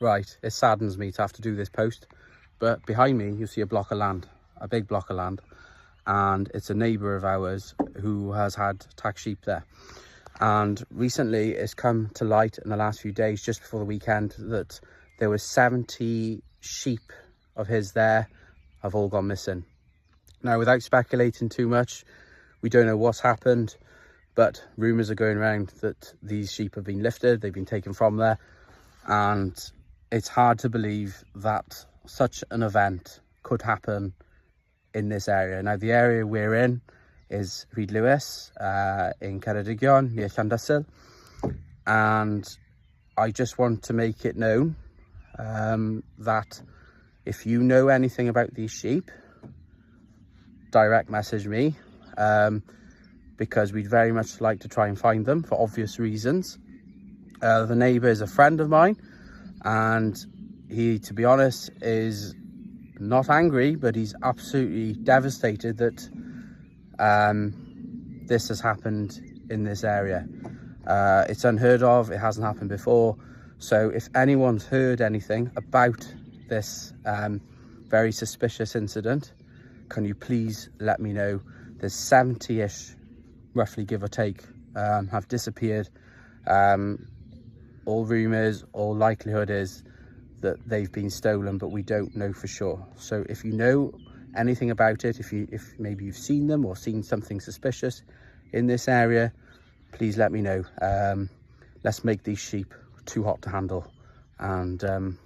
Right, it saddens me to have to do this post, but behind me you see a block of land, a big block of land, and it's a neighbour of ours who has had tagged sheep there. And recently it's come to light in the last few days, just before the weekend, that there were 70 sheep of his there have all gone missing. Now, without speculating too much, we don't know what's happened, but rumours are going around that these sheep have been lifted, they've been taken from there, and it's hard to believe that such an event could happen in this area. Now, the area we're in is Rhyd Lewis in Ceredigion, near Llandysul, and I just want to make it known that if you know anything about these sheep, direct message me, because we'd very much like to try and find them for obvious reasons. The neighbour is a friend of mine, and he, to be honest, is not angry, but he's absolutely devastated that this has happened in this area. It's unheard of, it hasn't happened before. So if anyone's heard anything about this very suspicious incident, can you please let me know? There's 70-ish, roughly give or take, have disappeared. All rumours, all likelihood is that they've been stolen, but we don't know for sure. So if you know anything about it, if maybe you've seen them or seen something suspicious in this area, please let me know. Let's make these sheep too hot to handle, and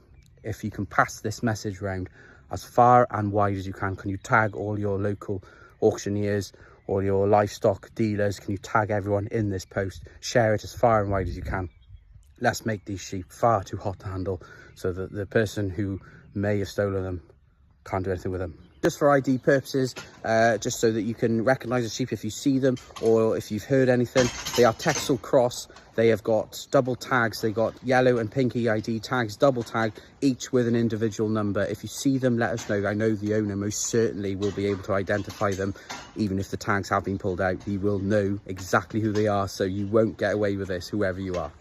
if you can pass this message round as far and wide as you can you tag all your local auctioneers or your livestock dealers? Can you tag everyone in this post? Share it as far and wide as you can. Let's make these sheep far too hot to handle, so that the person who may have stolen them can't do anything with them. Just for ID purposes, just so that you can recognise the sheep if you see them, or if you've heard anything. They are Texel Cross. They have got double tags. They got yellow and pink EID tags, double tagged, each with an individual number. If you see them, let us know. I know the owner most certainly will be able to identify them, even if the tags have been pulled out. He will know exactly who they are, so you won't get away with this, whoever you are.